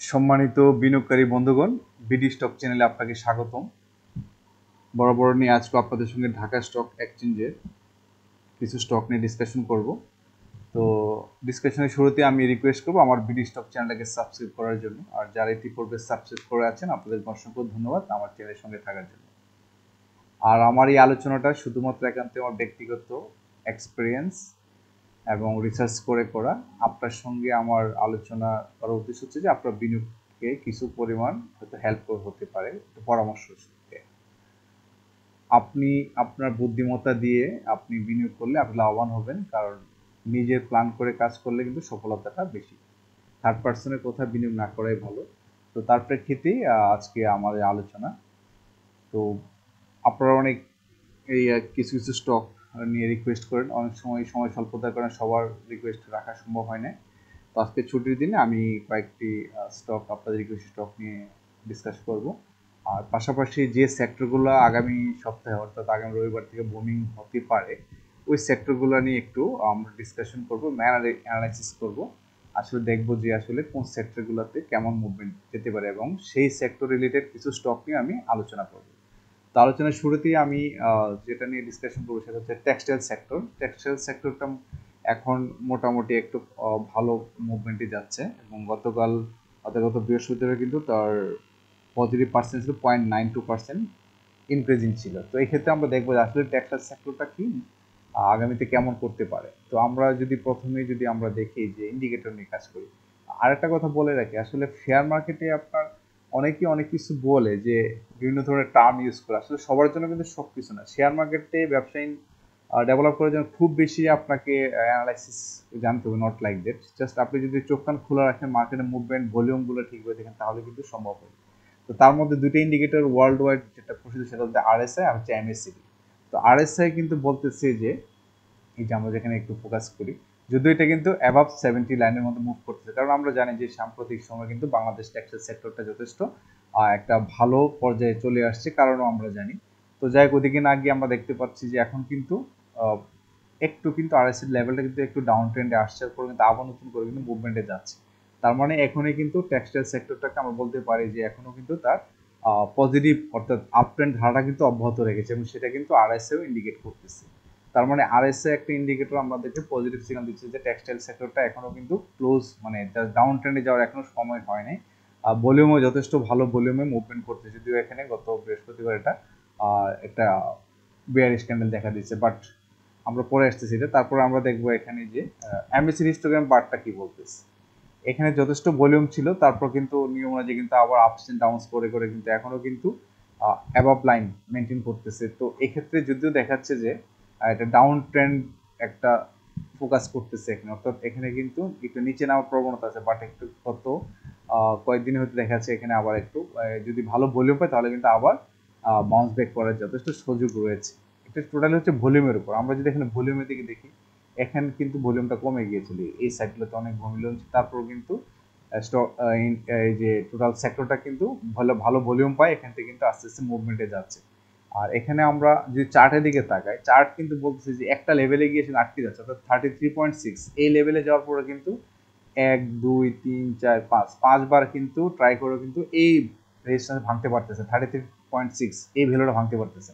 সম্মানিত বিনিয়োগকারী বন্ধুগণ, বিডি স্টক চ্যানেলে আপনাকে স্বাগতম। বরাবর নিয়ে আজকে আপনাদের সঙ্গে ঢাকা স্টক এক্সচেঞ্জের কিছু স্টক নিয়ে ডিসকাশন করব। তো ডিসকাশনের শুরুতে আমি রিকোয়েস্ট করব আমার বিডি স্টক চ্যানেলটাকে সাবস্ক্রাইব করার জন্য। আর যারা ইতিপূর্বে সাবস্ক্রাইব করে আছেন আপনাদের অসংখ্য ধন্যবাদ আমার চ্যানেলের সঙ্গে থাকার জন্য। আর আমার এই আলোচনাটা শুধুমাত্র একান্ত আমার ব্যক্তিগত এক্সপিরিয়েন্স এবং রিসার্চ করে করা। আপনার সঙ্গে আমার আলোচনা করার উদ্দেশ্য হচ্ছে যে আপনার বিনিয়োগকে কিছু পরিমাণ হয়তো হেল্প হতে পারে, পরামর্শ সূত্রে। আপনি আপনার বুদ্ধিমত্তা দিয়ে আপনি বিনিয়োগ করলে আপনি লাভবান হবেন, কারণ নিজের প্ল্যান করে কাজ করলে কিন্তু সফলতাটা বেশি। থার্ড পার্সনের কথা বিনিয়োগ না করাই ভালো। তো তার প্রেক্ষিতেই আজকে আমাদের আলোচনা। তো আপনারা অনেক এই কিছু কিছু স্টক নিয়ে রিকোয়েস্ট করেন, অনেক সময় সময় স্বল্পতার কারণে সবার রিকোয়েস্ট রাখা সম্ভব হয় না। তো আজকে ছুটির দিনে আমি কয়েকটি স্টক আপনাদের রিকোয়েস্ট স্টক নিয়ে ডিসকাস করব। আর পাশাপাশি যে সেক্টরগুলো আগামী সপ্তাহে অর্থাৎ আগামী রবিবার থেকে বুমিং হতে পারে ওই সেক্টরগুলো নিয়ে একটু আমরা ডিসকাশন করব, অ্যানালাইসিস করব। আসলে দেখবো যে আসলে কোন সেক্টরগুলোতে কেমন মুভমেন্ট যেতে পারে এবং সেই সেক্টর রিলেটেড কিছু স্টক নিয়ে আমি আলোচনা করব। তো আলোচনার শুরুতেই আমি যেটা নিয়ে ডিসকাশন করবো সেটা হচ্ছে টেক্সটাইল সেক্টর। টেক্সটাইল সেক্টরটা এখন মোটামুটি একটু ভালো মুভমেন্টে যাচ্ছে এবং গত বৃহস্পতিবার কিন্তু তার পজিটিভ পার্সেন্ট ছিল 0.92% ইনক্রিজিং ছিল। তো এই ক্ষেত্রে আমরা দেখবো যে আসলে টেক্সটাইল সেক্টরটা কি আগামীতে কেমন করতে পারে। তো আমরা যদি প্রথমেই যদি আমরা দেখি যে ইন্ডিকেটর নিয়ে কাজ করি, আরেকটা কথা বলে রাখি, আসলে শেয়ার মার্কেটে আপনার অনেকেই অনেক কিছু বলে যে বিভিন্ন ধরনের টার্ম ইউজ করে, আসলে সবার জন্য কিন্তু সব কিছু না। শেয়ার মার্কেটে ব্যবসায়ী ডেভেলপ করার জন্য খুব বেশি আপনাকে অ্যানালাইসিস জানতে হবে, নট লাইক দ্যাট। জাস্ট আপনি যদি চোখ কান খোলা রাখেন, মার্কেটের মুভমেন্ট ভলিউমগুলো ঠিকভাবে দেখেন, তাহলে কিন্তু সম্ভব হবে। তো তার মধ্যে দুটো ইন্ডিকেটর ওয়ার্ল্ড ওয়াইড যেটা প্রসিদ্ধ সেটা হচ্ছে আরএসআই আর হচ্ছে এমএসসিবি। তো আরএসআই কিন্তু বলতেছে যে এই যে আমরা যেখানে একটু ফোকাস করি, যদিও এটা কিন্তু অ্যাবাভ 70 লাইনের মধ্যে মুভ করতেছে, কারণ আমরা জানি যে সাম্প্রতিক সময় কিন্তু বাংলাদেশ টেক্সটাইল সেক্টরটা যথেষ্ট একটা ভালো পর্যায়ে চলে আসছে, কারণও আমরা জানি। তো যাই হোক, ওদিকে না গিয়ে আমরা দেখতে পাচ্ছি যে এখন কিন্তু একটু কিন্তু আরএসএ লেভেলটা কিন্তু একটু ডাউন ট্রেন্ডে আসছে, পরে কিন্তু আবার নতুন করে কিন্তু মুভমেন্টে যাচ্ছে। তার মানে এখনই কিন্তু টেক্সটাইল সেক্টরটাকে আমরা বলতে পারি যে এখনো কিন্তু তার পজিটিভ অর্থাৎ আপ ট্রেন্ড ধারাটা কিন্তু অব্যাহত রেখেছে এবং সেটা কিন্তু আরএসএও ইন্ডিকেট করতেছে। তার মানে আরএসএ একটা ইন্ডিকেটর আমাদেরকে পজিটিভ সিগন্যাল দিচ্ছে যে টেক্সটাইল সেক্টরটা এখনো কিন্তু ক্লোজ, মানে ডাউন ট্রেন্ডে যাওয়ার এখনো সময় হয় নাই। ভলিউমও যথেষ্ট ভালো ভলিউমে মুভমেন্ট করতে, যদিও এখানে গত বৃহস্পতিবার এটা একটা বিয়ারিশ ক্যান্ডেল দেখা দিচ্ছে, বাট আমরা পরে আসতেছি এটা। তারপর আমরা দেখবো এখানে যে এমএসসি হিস্টোগ্রাম বারটা কি বলতেছে। এখানে যথেষ্ট ভলিউম ছিল, তারপর কিন্তু নিয়ম অনুযায়ী কিন্তু আবার আপস এন্ড ডাউনস করে করে কিন্তু এখনো কিন্তু অ্যাবভ লাইন মেনটেন করতেছে। তো এক্ষেত্রে যদিও দেখাচ্ছে যে এটা ডাউন ট্রেন্ড একটা ফোকাস করতেছে এখানে, অর্থাৎ এখানে কিন্তু একটু নিচে নামার প্রবণতা আছে, বাট একটু কত কয়েকদিনে হয়তো দেখা যাচ্ছে এখানে আবার একটু যদি ভালো ভলিউম পায় তাহলে কিন্তু আবার বাউন্স ব্যাক করার যথেষ্ট সুযোগ রয়েছে। এটা টোটালি হচ্ছে ভলিউমের উপর। আমরা যদি এখানে ভলিউমের দিকে দেখি, এখানে কিন্তু ভলিউমটা কমে গিয়েছিল, এই সাইডগুলোতে অনেক ভলিউম, তারপর কিন্তু স্টক এই যে টোটাল সেক্টরটা কিন্তু ভালো ভালো ভলিউম পায়, এখান থেকে কিন্তু আস্তে আস্তে মুভমেন্টে যাচ্ছে। আর এখানে আমরা যদি চার্টের দিকে তাকাই, চার্ট কিন্তু বলতেছে যে একটা লেভেলে গিয়ে সে আটকে যাচ্ছে, অর্থাৎ 33.6 এই লেভেলে যাওয়ার পরে কিন্তু 1 2 3 4 5 5বার কিন্তু ট্রাই করে কিন্তু এই রেজিস্ট্যান্স ভাঙতে পারতেছে, 33.6 এই ভ্যালুটা ভাঙতে পারতেছে।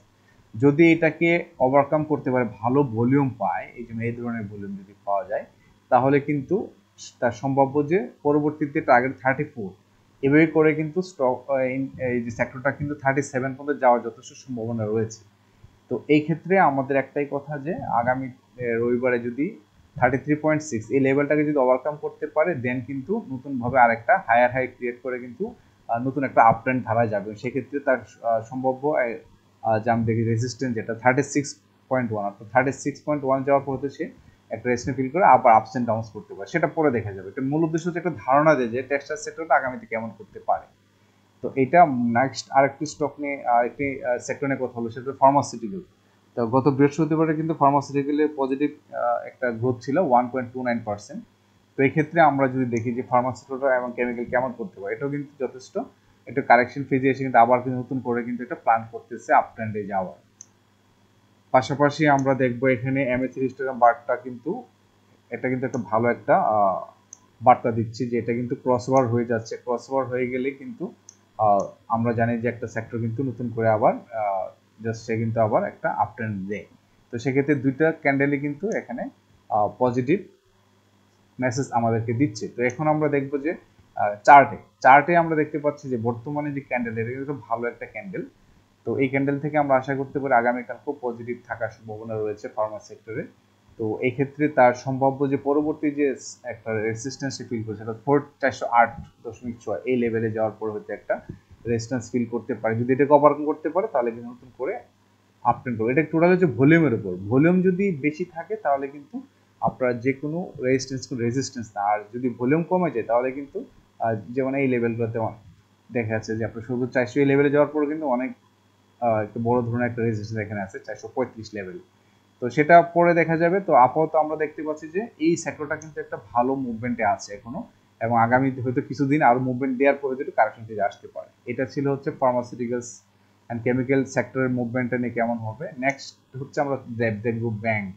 যদি এটাকে ওভারকাম করতে পারে, ভালো ভলিউম পায়, এই জন্য এই ধরনের ভলিউম যদি পাওয়া যায়, তাহলে কিন্তু তার সম্ভাব্য যে পরবর্তীতে টার্গেট 34 এভাবে করে কিন্তু স্টক এই যে সেক্টরটা কিন্তু 37 পর্যন্ত যাওয়ার যথেষ্ট সম্ভাবনা রয়েছে। তো এই ক্ষেত্রে আমাদের একটাই কথা যে আগামী রবিবারে যদি 33.6 এই লেভেলটাকে যদি ওভারকাম করতে পারে, দেন কিন্তু নতুনভাবে আরেকটা হায়ার হাই ক্রিয়েট করে কিন্তু নতুন একটা আপ ট্রেন্ড ধারা যাবে। সেক্ষেত্রে তার সম্ভাব্য যে আমি দেখি রেজিস্ট্যান্স যেটা 36.1, অর্থাৎ 36.1 যাওয়ার পর হচ্ছে সে একটা রেজিস্ট্যান্স ফিল করে আবার আপস এন্ড ডাউনস করতে পারে, সেটা পরে দেখা যাবে। এটা মূল উদ্দেশ্য হচ্ছে একটা ধারণা দেয় যে টেক্সটাইল সেক্টরটা আগামীতে কেমন করতে পারে। তো এটা নেক্সট আরেকটি স্টক নিয়ে আরেকটি সেক্টর নিয়ে কথা হলো, সেটা ফার্মাসিউটিক্যাল। তো গত বৃহস্পতিবারে কিন্তু ফার্মাসিউটিক্যালের পজিটিভ একটা গ্রোথ ছিল 1.29%। তো এই ক্ষেত্রে আমরা যদি দেখি যে ফার্মাসিউটিক্যাল এবং কেমিক্যাল কেমন করতে পারে, এটাও কিন্তু যথেষ্ট একটা কারেকশন ফেজে এসে কিন্তু আবার কিন্তু নতুন করে কিন্তু এটা প্ল্যান করতেছে আপ ট্রেন্ডে যাওয়ার। পাশাপাশি আমরা দেখবো এখানে এমএসসি হিস্টোগ্রাম বারটা কিন্তু এটা কিন্তু একটা ভালো একটা বার্তা দিচ্ছি যে এটা কিন্তু ক্রসওভার হয়ে যাচ্ছে। ক্রসওভার হয়ে গেলে কিন্তু আমরা জানি যে একটা সেক্টর কিন্তু নতুন করে আবার জাস্ট সে কিন্তু আবার একটা আপ ট্রেন্ড দেয়। তো সেক্ষেত্রে দুইটা ক্যান্ডেলই কিন্তু এখানে পজিটিভ মেসেজ আমাদেরকে দিচ্ছে। তো এখন আমরা দেখবো যে চার্টে আমরা দেখতে পাচ্ছি যে বর্তমানে যে ক্যান্ডেল, এটা কিন্তু ভালো একটা ক্যান্ডেল। তো এই ক্যান্ডেল থেকে আমরা আশা করতে পারি আগামীকাল খুব পজিটিভ থাকার সম্ভাবনা রয়েছে ফার্মা সেক্টরে। তো এই ক্ষেত্রে তার সম্ভাব্য যে পরবর্তী যে একটা রেজিস্ট্যান্স ফিল করছে, সেটা 408.6 এই লেভেলে যাওয়ার পর হচ্ছে একটা রেজিস্ট্যান্স ফিল করতে পারে। যদি এটা ওভারকাম করতে পারে তাহলে কিন্তু নতুন করে আপ ট্রেন্ড করবে। এটা টোটাল হচ্ছে ভলিউমের উপর। ভলিউম যদি বেশি থাকে তাহলে কিন্তু আপনার যে কোনো রেজিস্ট্যান্স না, আর যদি ভলিউম কমে যায় তাহলে কিন্তু যেমন এই লেভেলগুলোতে দেখা যাচ্ছে যে আপনার শুধু 400 এই লেভেলে যাওয়ার পরে কিন্তু অনেক একটা বড় ধরনের একটা রেজিস্ট্যান্স এখানে আছে 435 লেভেল। তো সেটা পরে দেখা যাবে। তো আপাতত আমরা দেখতে পাচ্ছি যে এই সেক্টরটা কিন্তু একটা ভালো মুভমেন্টে আছে এখনো, এবং আগামীতে হয়তো কিছুদিন আরো মুভমেন্ট দেওয়ার পরে যেটা কারেকশন থেকে আসতে পারে। এটা ছিল হচ্ছে ফার্মাসিউটিক্যালস অ্যান্ড কেমিক্যাল সেক্টরের মুভমেন্টটা নিয়ে কেমন হবে। নেক্সট হচ্ছে আমরা দেখব ব্যাংক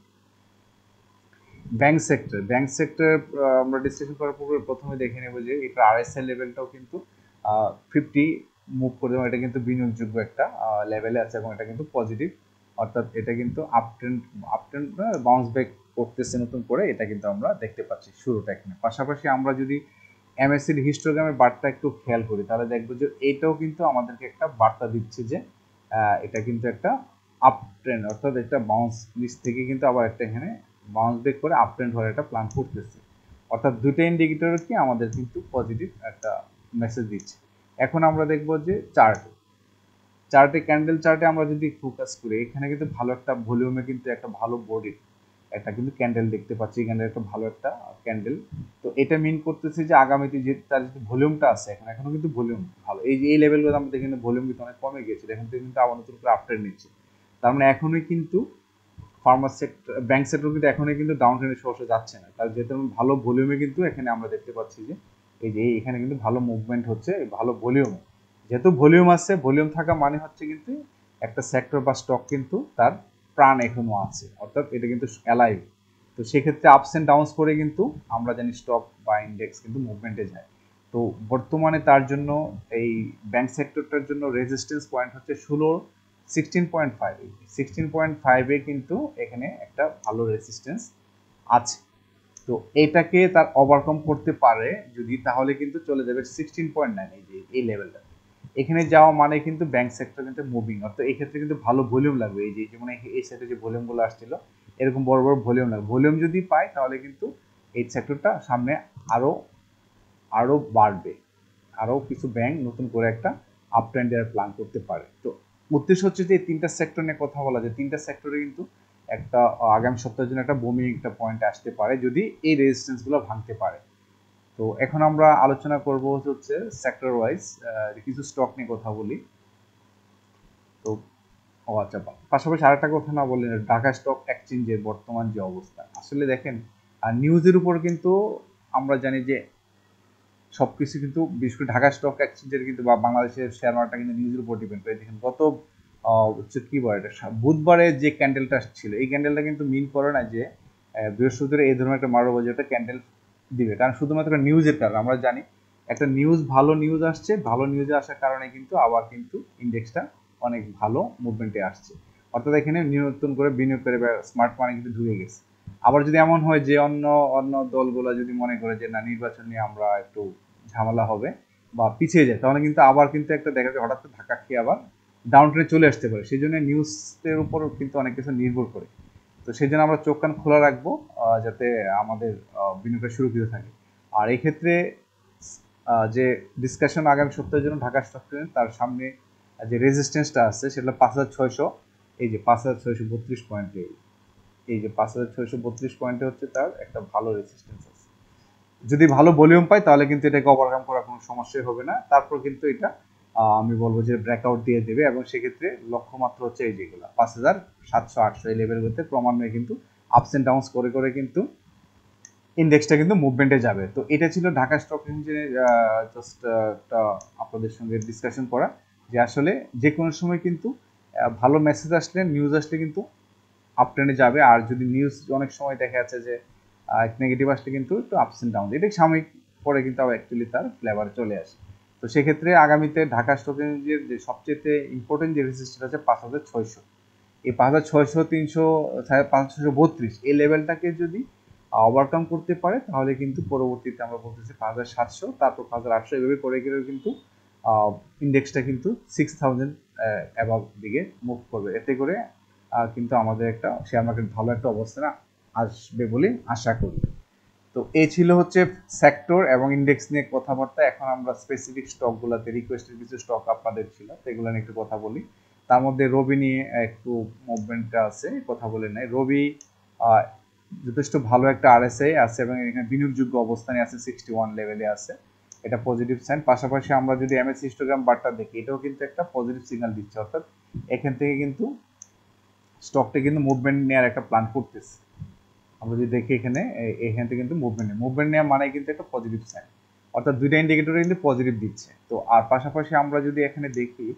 সেক্টর আমরা ডিসকাশন করার পূর্বে প্রথমে দেখে নেব যে এটা আরএসএল লেভেলটাও কিন্তু 50 মুভ করে দেওয়া, এটা কিন্তু বিনিয়োগযোগ্য একটা লেভেলে আছে এবং এটা কিন্তু পজিটিভ, অর্থাৎ এটা কিন্তু আপ ট্রেন্ড বাউন্স ব্যাক করতেছে নতুন করে, এটা কিন্তু আমরা দেখতে পাচ্ছি শুরুটা এখানে। পাশাপাশি আমরা যদি এমএসসির হিস্টোগ্রামের বার্তা একটু খেয়াল করি তাহলে দেখবো যে এটাও কিন্তু আমাদেরকে একটা বার্তা দিচ্ছে যে এটা কিন্তু একটা আপ ট্রেন্ড, অর্থাৎ একটা বাউন্স নিচ থেকে কিন্তু আবার একটা এখানে বাউন্স ব্যাক করে আপ ট্রেন্ড হওয়ার একটা প্ল্যান করতেছে। অর্থাৎ দুটো ইন্ডিকেটর কি আমাদের কিন্তু পজিটিভ একটা মেসেজ দিচ্ছে। এখন আমরা দেখবো যে ক্যান্ডেল চার্টে আমরা যদি ফোকাস করি, এখানে কিন্তু ভালো একটা ভলিউমে কিন্তু একটা ভালো বডি একটা কিন্তু ক্যান্ডেল দেখতে পাচ্ছি। ক্যান্ডেল একটা ভালো একটা ক্যান্ডেল। তো এটা মিন করতেছে যে আগামীতে যে তার যে ভলিউমটা আছে এখনো কিন্তু ভলিউম ভালো। এই যে এই লেভেলগুলো আমরা দেখি ভলিউম কিন্তু অনেক কমে গেছে, এখন থেকে কিন্তু আবার নতুন করে আপট্রেন্ড নিচ্ছে। তার মানে এখনই কিন্তু ফার্মা সেক্টর ব্যাংক সেক্টর কিন্তু এখনই কিন্তু ডাউন ট্রেন্ডে সহসে যাচ্ছে না, তার যেহেতু ভালো ভলিউমে কিন্তু এখানে আমরা দেখতে পাচ্ছি যে এই যে এখানে কিন্তু ভালো মুভমেন্ট হচ্ছে ভালো ভলিউমে। যেহেতু ভলিউম আছে, ভলিউম থাকা মানে হচ্ছে কিন্তু একটা সেক্টর বা স্টক কিন্তু তার প্রাণ এখনো আছে, অর্থাৎ এটা কিন্তু অ্যালাইভ। তো সেক্ষেত্রে আপস অ্যান্ড ডাউনস করে কিন্তু আমরা জানি স্টক বা ইন্ডেক্স কিন্তু মুভমেন্টে যায়। তো বর্তমানে তার জন্য এই ব্যাংক সেক্টরটার জন্য রেজিস্ট্যান্স পয়েন্ট হচ্ছে 16.5 কিন্তু এখানে একটা ভালো রেজিস্ট্যান্স আছে। তো এটাকে তার ওভারকাম করতে পারে যদি, তাহলে কিন্তু চলে যাবে 16.9 এই যে এই লেভেলটা। এখানে যাওয়া মানে কিন্তু ব্যাংক সেক্টর কিন্তু মুভিং, অর্থাৎ এই ক্ষেত্রে কিন্তু ভালো ভলিউম লাগবে। এই যে যেমন এই সাইডে যে ভলিউমগুলো আসছিল এরকম বড় বড় ভলিউম লাগবে। ভলিউম যদি পায় তাহলে কিন্তু এই সেক্টরটা সামনে আরো বাড়বে, আরো কিছু ব্যাংক নতুন করে একটা আপ ট্রেন্ড দেওয়ার প্ল্যান করতে পারে। তো উদ্দেশ্য হচ্ছে যে এই তিনটা সেক্টর নিয়ে কথা বলা যায়। তিনটা সেক্টরে কিন্তু একটা আগামী সপ্তাহের জন্য একটা বুমিং একটা পয়েন্ট আসতে পারে যদি এই রেজিস্ট্যান্স গুলো ভাঙতে পারে। তো এখন আমরা আলোচনা করব হচ্ছে সেক্টর ওয়াইজ কিছু স্টক নিয়ে কথা বলি। তো আচ্ছা, পাশাপাশি আরেকটা কথা না বললেন, ঢাকা স্টক এক্সচেঞ্জের বর্তমান যে অবস্থা, আসলে দেখেন নিউজের উপর কিন্তু আমরা জানি যে সবকিছু কিন্তু বিশেষ করে ঢাকা স্টক এক্সচেঞ্জের কিন্তু বা বাংলাদেশের শেয়ার মার্কেটটা কিন্তু নিউজের উপর ডিপেন্ড করে। দেখেন গত হচ্ছে কি বলে এটা বুধবারে যে ক্যান্ডেলটা ছিল, এই ক্যান্ডেলটা কিন্তু মিন করে না যে বৃহস্পতিবার এই ধরনের একটা মারো বাজে একটা ক্যান্ডেল দিবে, কারণ শুধুমাত্র নিউজের কারণে। আমরা জানি একটা ভালো নিউজ আসছে, ভালো নিউজে আসার কারণে কিন্তু আবার কিন্তু ইন্ডেক্সটা অনেক ভালো মুভমেন্টে আসছে, অর্থাৎ এখানে নতুন করে বিনিয়োগকারী বা স্মার্ট মানি কিন্তু ঢুকে গেছে। আবার যদি এমন হয় যে অন্য অন্য দলগুলো যদি মনে করে যে না নির্বাচন নিয়ে আমরা একটু ঝামেলা হবে বা পিছিয়ে যায়, তাহলে কিন্তু আবার কিন্তু একটা দেখা যায় হঠাৎ ধাক্কা খেয়ে আবার ডাউন ট্রেন্ডে চলে আসতে পারে। সেই জন্য নিউজের উপর কিন্তু অনেক কিছু নির্ভর করে। তো সেই জন্য আমরা চোখ কান খোলা রাখবো যাতে আমাদের বিনিয়োগটা সুরক্ষিত থাকে। আর এই ক্ষেত্রে যে ডিসকাশন আগামী সপ্তাহের জন্য ঢাকা স্টক এক্সচেঞ্জ, তার সামনে যে রেজিস্ট্যান্সটা আছে সেটা 5600, এই যে 5632 পয়েন্টে, এই যে 5632 পয়েন্টে হচ্ছে তার একটা ভালো রেজিস্ট্যান্স আছে। যদি ভালো ভলিউম পায় তাহলে কিন্তু এটাকে ওভারকাম করার কোনো সমস্যাই হবে না। তারপর কিন্তু এটা আমি বলবো যে ব্রেকআউট দিয়ে দেবে, এবং সেক্ষেত্রে লক্ষ্যমাত্রা হচ্ছে এই যেগুলো 5700-800 এই লেভেলগুলোতে ক্রমান্বয়ে কিন্তু আপস অ্যান্ড ডাউনস করে করে কিন্তু ইন্ডেক্সটা কিন্তু মুভমেন্টে যাবে। তো এটা ছিল ঢাকা স্টক এক্সচেঞ্জের জাস্ট একটা আপনাদের সঙ্গে ডিসকাশন করা যে আসলে যে কোনো সময় কিন্তু ভালো মেসেজ আসলে নিউজ আসলে কিন্তু আপ ট্রেন্ডে যাবে। আর যদি নিউজ অনেক সময় দেখা যাচ্ছে যে নেগেটিভ আসলে কিন্তু একটু আপস অ্যান্ড ডাউন, এটা সাময়িক, পরে কিন্তু আবার অ্যাকচুয়ালি তার ফ্লেভার চলে আসে। তো সেক্ষেত্রে আগামীতে ঢাকা স্টক এক্সচেঞ্জের যে সবচেয়ে ইম্পর্টেন্ট যে রেজিস্ট্যান্স আছে 5600, এই 5600, 300, 5632 এই লেভেলটাকে যদি ওভারকাম করতে পারে তাহলে কিন্তু পরবর্তীতে আমরা বলতেছি 5700, তারপর 5800, এভাবে করে গেলেও কিন্তু ইন্ডেক্সটা কিন্তু 6000 অ্যাবাভ দিকে মুভ করবে। এতে করে কিন্তু আমাদের একটা শেয়ার মার্কেট ভালো একটা অবস্থানে আসবে বলে আশা করি। তো এই ছিল হচ্ছে সেক্টর এবং ইন্ডেক্স নিয়ে কথাবার্তা। এখন আমরা স্পেসিফিক স্টকগুলোতে রিকোয়েস্টেড কিছু স্টক আপনাদের ছিল, তো এগুলো নিয়ে একটু কথা বলি। তার মধ্যে রবি নিয়ে একটু মুভমেন্টটা আছে, কথা বলে নাই। রবি যথেষ্ট ভালো একটা আরএসআই আছে এবং এখানে বিনিয়োগযোগ্য অবস্থানে আছে, 61 লেভেলে আছে, এটা পজিটিভ সাইন। পাশাপাশি আমরা যদি এমএস হিস্টোগ্রাম বারটা দেখি, এটাও কিন্তু একটা পজিটিভ সিগন্যাল দিচ্ছে, অর্থাৎ এখান থেকে কিন্তু স্টকটা কিন্তু মুভমেন্ট নেওয়ার একটা প্ল্যান করতেছে। আমরা যদি দেখি এখানে এখান থেকে কিন্তু মুভমেন্ট নেওয়া মানে কিন্তু একটা পজিটিভ সাইন, অর্থাৎ দুইটা ইন্ডিকেটরে কিন্তু পজিটিভ দিচ্ছে। তো আর পাশাপাশি আমরা যদি এখানে দেখি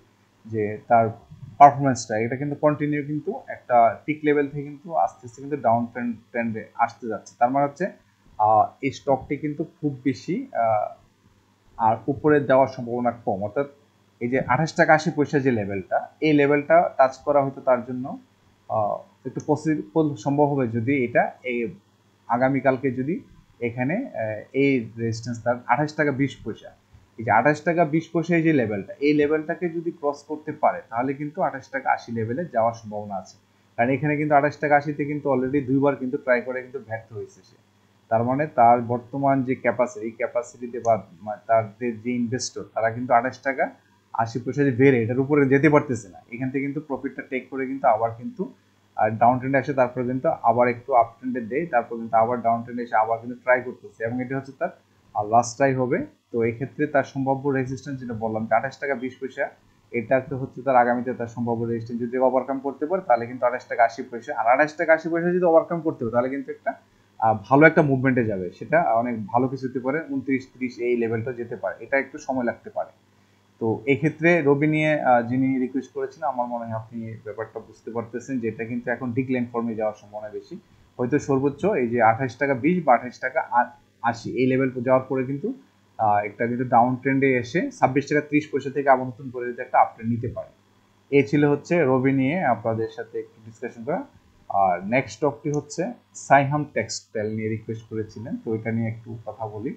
যে তার পারফরমেন্সটা, এটা কিন্তু কন্টিনিউ কিন্তু একটা পিক লেভেল থেকে কিন্তু আস্তে আস্তে কিন্তু ডাউন ট্রেন্ডে আসতে যাচ্ছে। তার মানে হচ্ছে এই স্টকটি কিন্তু খুব বেশি আর উপরে যাওয়ার সম্ভাবনা কম, অর্থাৎ এই যে 28 টাকা 80 পয়সা যে লেভেলটা, এই লেভেলটা টাচ করা হয়তো তার জন্য একটু পসিবল সম্ভব হবে যদি এটা এই আগামীকালকে যদি এখানে এই রেজিস্ট্যান্স তার 28 টাকা 20 পয়সা, এই যে 28 টাকা 20 পয়সা এই যে লেভেলটা, এই লেভেলটাকে যদি ক্রস করতে পারে তাহলে কিন্তু 28 টাকা 80 লেভেলে যাওয়ার সম্ভাবনা আছে। কারণ এখানে কিন্তু 28 টাকা 80-তে কিন্তু অলরেডি দুইবার কিন্তু ট্রাই করে কিন্তু ব্যর্থ হয়েছে সে। তার মানে তার বর্তমান যে ক্যাপাসিটি, এই ক্যাপাসিটিতে বা তার যে ইনভেস্টর, তারা কিন্তু 28 টাকা 80 পয়সা যে বেড়ে এটার উপরে যেতে পারতেছে না, এখান থেকে কিন্তু প্রফিটটা টেক করে কিন্তু আবার কিন্তু আর ডাউন ট্রেন্ডে আসে, তারপরে কিন্তু আবার একটু আপ ট্রেন্ডে দেয়, তারপর কিন্তু আবার ডাউন ট্রেন্ডে এসে আবার কিন্তু ট্রাই করতেছে, এবং এটা হচ্ছে তার লাস্ট ট্রাই হবে। তো এই ক্ষেত্রে তার সম্ভাব্য রেজিস্ট্যান্স যেটা বললাম 28 টাকা 20 পয়সা, এটা তো হচ্ছে তার আগামীতে তার সম্ভাব্য রেজিস্ট্যান্স যদি ওভারকাম করতে পারে তাহলে কিন্তু 28 টাকা 80 পয়সা, আর 28 টাকা 80 পয়সা যদি ওভারকাম করতে পারে তাহলে কিন্তু একটা ভালো একটা মুভমেন্টে যাবে, সেটা অনেক ভালো কিছু হতে পারে, 29-30 এই লেভেলটা যেতে পারে, এটা একটু সময় লাগতে পারে। তো এক্ষেত্রে রবি নিয়ে যিনি রিকোয়েস্ট করেছেন, আমার মনে হয় আপনি ব্যাপারটা বুঝতে পারতেছেন যে এটা কিন্তু এখন ডিক্লাইন ফর্মে যাওয়ার সম্ভাবনা বেশি, হয়তো সর্বোচ্চ এই যে 28 টাকা 20 বা 28 টাকা 80 এই লেভেল যাওয়ার পরে কিন্তু একটা কিন্তু ডাউন ট্রেন্ডে এসে 26 টাকা 30 পয়সা থেকে আবার নতুন করে একটা আপ ট্রেন্ড নিতে পারে। এই ছিল হচ্ছে রবি নিয়ে আপনাদের সাথে একটু ডিসকাশন করা। আর নেক্সট টপটি হচ্ছে সাইহাম টেক্সটাইল নিয়ে রিকোয়েস্ট করেছিলেন, তো এটা নিয়ে একটু কথা বলি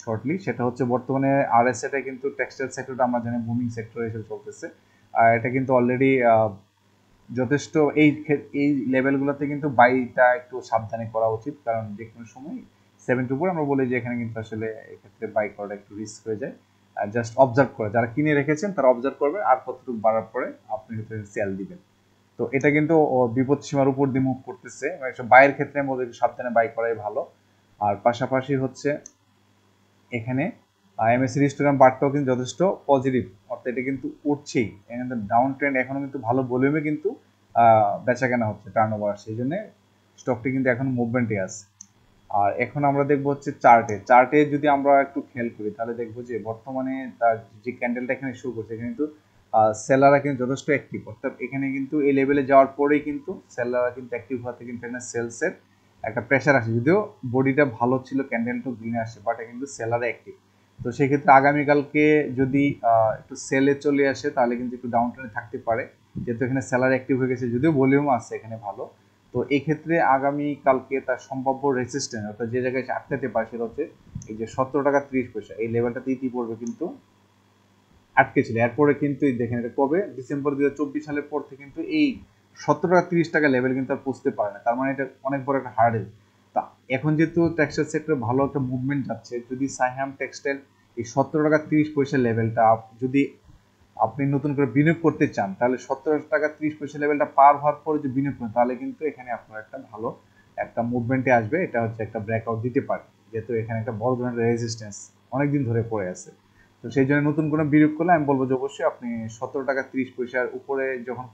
শর্টলি। সেটা হচ্ছে বর্তমানে আরএসএটা কিন্তু টেক্সটাইল সেক্টরটা আমরা জানি বুমিং সেক্টর হিসেবে চলতেছে, আর এটা কিন্তু অলরেডি যথেষ্ট এই লেভেলগুলোতে কিন্তু বাইটা একটু সাবধানে করা উচিত, কারণ যে কোনো সময় 7 উপর আমরা বলি যে এখানে কিন্তু আসলে এক্ষেত্রে বাই করাটা একটু রিস্ক হয়ে যায়। জাস্ট অবজার্ভ করে, যারা কিনে রেখেছেন তারা অবজার্ভ করবে, আর কতটুকু বাড়ার পরে আপনি হয়তো সেল দিবেন। তো এটা কিন্তু বিপদ সীমার উপর দিয়ে মুভ করতেছে, বাইয়ের ক্ষেত্রে আমাদের সাবধানে বাই করাই ভালো। আর পাশাপাশি হচ্ছে এখানে এমএসসি হিস্টোগ্রাম বারটাও কিন্তু যথেষ্ট পজিটিভ, অর্থাৎ এটা কিন্তু উঠছেই, এখানে ডাউন ট্রেন্ড এখনো কিন্তু ভালো ভলিউমে কিন্তু বেচা কেনা হচ্ছে, টার্ন ওভার, সেই জন্য স্টকটি কিন্তু এখন মুভমেন্টে আছে। আর এখন আমরা দেখবো হচ্ছে চার্টে যদি আমরা একটু খেয়াল করি তাহলে দেখবো যে বর্তমানে তার যে ক্যান্ডেলটা এখানে শুরু করছে, এখানে কিন্তু সেলাররা কিন্তু যথেষ্ট অ্যাক্টিভ, অর্থাৎ এখানে কিন্তু এই লেভেলে যাওয়ার পরেই কিন্তু সেলাররা কিন্তু অ্যাক্টিভ হওয়াতে কিন্তু এখানে সেলসের একটা প্রেশার আসে, যদিও বডিটা ভালো ছিল, ক্যান্ডেলটা গ্রিন আসে, বাট কিন্তু সেলার অ্যাক্টিভ। তো সেক্ষেত্রে আগামীকালকে যদি একটু সেলে চলে আসে তাহলে কিন্তু একটু ডাউন ট্রেন্ডে থাকতে পারে, যেহেতু এখানে সেলার অ্যাক্টিভ হয়ে গেছে, যদিও ভলিউম আছে এখানে ভালো। তো এই ক্ষেত্রে আগামীকালকে তার সম্ভাব্য রেসিস্ট্যান্স, অর্থাৎ যে জায়গায় আটকাতে পারে সেটা হচ্ছে এই যে 17 টাকা 30 পয়সা, এই লেভেলটাতে ইতিপূর্বে কিন্তু আটকে ছিল, এরপরে কিন্তু দেখেন এটা কবে, ডিসেম্বর 2024 সালের পর থেকে কিন্তু এই 17 টাকা 30 টাকা লেভেল কিন্তু আর পৌঁছতে পারে না, তার মানে এটা অনেক বড় একটা হার্ডেল। তা এখন যেহেতু টেক্সটাইল সেক্টরে ভালো একটা মুভমেন্ট যাচ্ছে, যদি সাইহাম টেক্সটাইল এই 17 টাকা 30 পয়সা লেভেলটা যদি আপনি নতুন করে বিনিয়োগ করতে চান, তাহলে 17 টাকা 30 পয়সা লেভেলটা পার হওয়ার পরে যদি বিনিয়োগ করেন তাহলে কিন্তু এখানে আপনার একটা ভালো একটা মুভমেন্টে আসবে, এটা হচ্ছে একটা ব্রেকআউট দিতে পারে, যেহেতু এখানে একটা বড় ধরনের রেজিস্ট্যান্স অনেকদিন ধরে পড়ে আছে। তো সেই জন্য নতুন কোনো বিনিয়োগ করলে আমি বলবো যে অবশ্যই আপনি 17 টাকা 30 পয়সার উপরে যখন